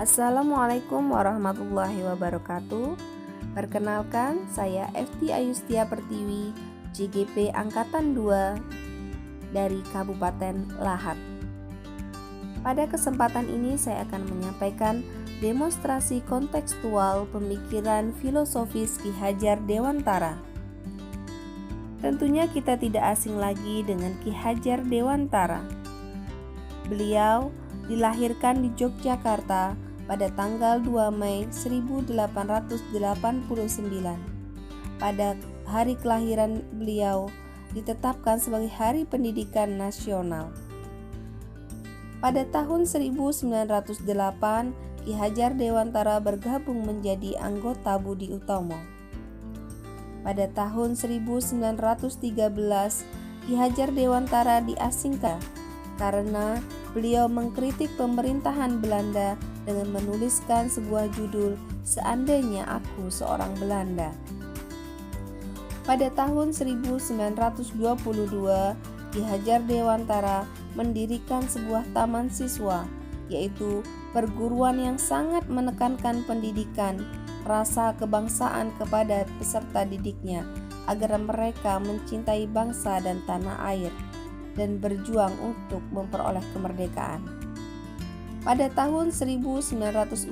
Assalamualaikum warahmatullahi wabarakatuh. Perkenalkan, saya FT Ayustia Pertiwi, JGP Angkatan 2 dari Kabupaten Lahat. Pada kesempatan ini saya akan menyampaikan demonstrasi kontekstual pemikiran filosofis Ki Hajar Dewantara. Tentunya kita tidak asing lagi dengan Ki Hajar Dewantara. Beliau dilahirkan di Yogyakarta pada tanggal 2 Mei 1889. Pada hari kelahiran beliau ditetapkan sebagai Hari Pendidikan Nasional. Pada tahun 1908, Ki Hajar Dewantara bergabung menjadi anggota Budi Utomo. Pada tahun 1913, Ki Hajar Dewantara diasingkan karena beliau mengkritik pemerintahan Belanda dengan menuliskan sebuah judul "Seandainya Aku Seorang Belanda". Pada tahun 1922, Ki Hajar Dewantara mendirikan sebuah taman siswa, yaitu perguruan yang sangat menekankan pendidikan, rasa kebangsaan kepada peserta didiknya agar mereka mencintai bangsa dan tanah air dan berjuang untuk memperoleh kemerdekaan. Pada tahun 1945,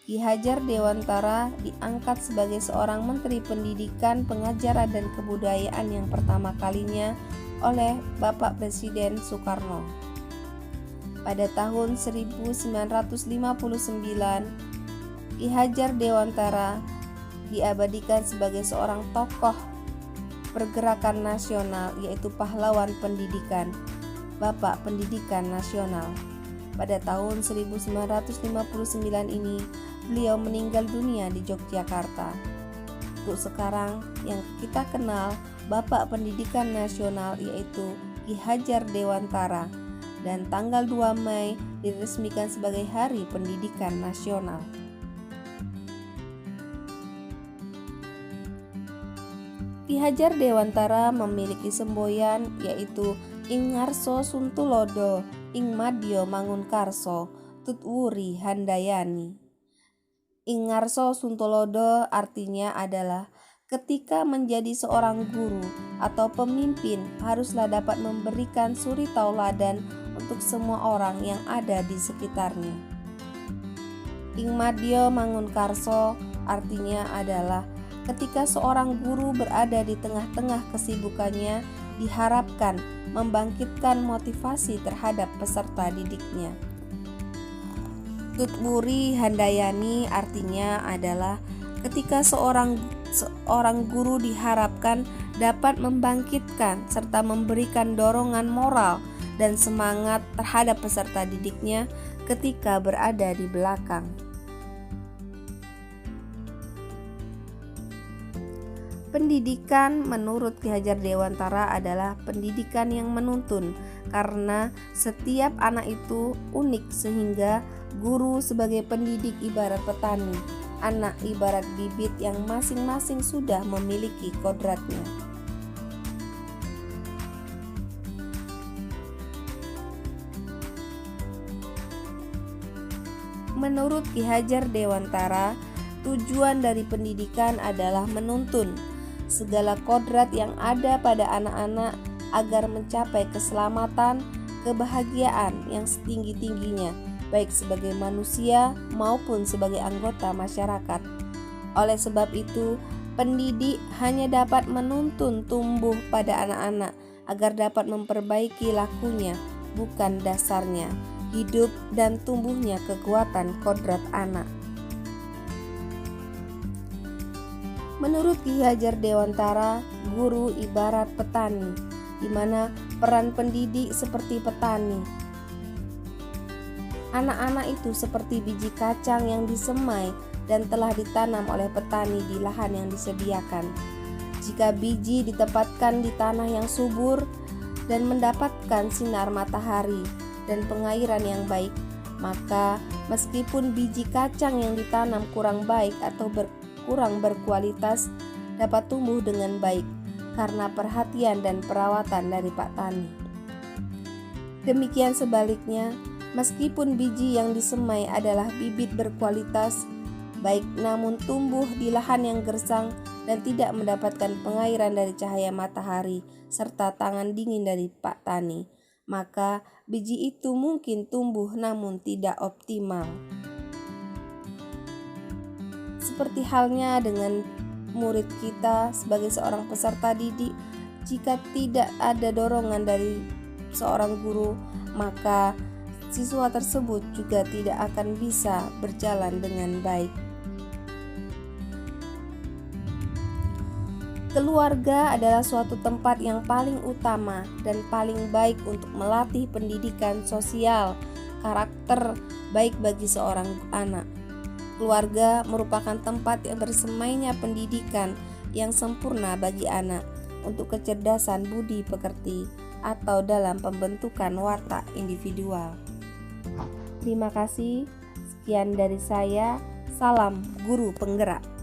Ki Hajar Dewantara diangkat sebagai seorang Menteri Pendidikan, Pengajaran dan Kebudayaan yang pertama kalinya oleh Bapak Presiden Soekarno. Pada tahun 1959, Ki Hajar Dewantara diabadikan sebagai seorang tokoh pergerakan nasional, yaitu pahlawan pendidikan, Bapak Pendidikan Nasional. Pada tahun 1959 ini beliau meninggal dunia di Yogyakarta. Untuk sekarang yang kita kenal Bapak Pendidikan Nasional yaitu Ki Hajar Dewantara, dan tanggal 2 Mei diresmikan sebagai Hari Pendidikan Nasional. Ki Hajar Dewantara memiliki semboyan yaitu Ing Ngarso Suntulodo, Ing Madya Mangunkarso, Tutwuri Handayani. Ing Ngarso Suntulodo artinya adalah ketika menjadi seorang guru atau pemimpin haruslah dapat memberikan suri tauladan untuk semua orang yang ada di sekitarnya. Ing Madya Mangunkarso artinya adalah ketika seorang guru berada di tengah-tengah kesibukannya, diharapkan membangkitkan motivasi terhadap peserta didiknya. Tutwuri Handayani artinya adalah ketika seorang guru diharapkan dapat membangkitkan serta memberikan dorongan moral dan semangat terhadap peserta didiknya ketika berada di belakang. Pendidikan menurut Ki Hajar Dewantara adalah pendidikan yang menuntun, karena setiap anak itu unik sehingga guru sebagai pendidik ibarat petani, anak ibarat bibit yang masing-masing sudah memiliki kodratnya. Menurut Ki Hajar Dewantara, tujuan dari pendidikan adalah menuntun segala kodrat yang ada pada anak-anak agar mencapai keselamatan, kebahagiaan yang setinggi-tingginya, baik sebagai manusia maupun sebagai anggota masyarakat. Oleh sebab itu, pendidik hanya dapat menuntun tumbuh pada anak-anak agar dapat memperbaiki lakunya, bukan dasarnya, hidup dan tumbuhnya kekuatan kodrat anak. Menurut Ki Hajar Dewantara, guru ibarat petani, di mana peran pendidik seperti petani. Anak-anak itu seperti biji kacang yang disemai dan telah ditanam oleh petani di lahan yang disediakan. Jika biji ditempatkan di tanah yang subur dan mendapatkan sinar matahari dan pengairan yang baik, maka meskipun biji kacang yang ditanam kurang baik atau kurang berkualitas, dapat tumbuh dengan baik karena perhatian dan perawatan dari Pak Tani. Demikian sebaliknya, Meskipun biji yang disemai adalah bibit berkualitas baik, namun tumbuh di lahan yang gersang dan tidak mendapatkan pengairan dari cahaya matahari serta tangan dingin dari Pak Tani, maka biji itu mungkin tumbuh namun tidak optimal. Seperti halnya dengan murid kita sebagai seorang peserta didik, jika tidak ada dorongan dari seorang guru, maka siswa tersebut juga tidak akan bisa berjalan dengan baik. Keluarga adalah suatu tempat yang paling utama dan paling baik untuk melatih pendidikan sosial, karakter baik bagi seorang anak. Keluarga merupakan tempat yang bersemainya pendidikan yang sempurna bagi anak untuk kecerdasan budi pekerti atau dalam pembentukan watak individual. Terima kasih. Sekian dari saya. Salam guru penggerak.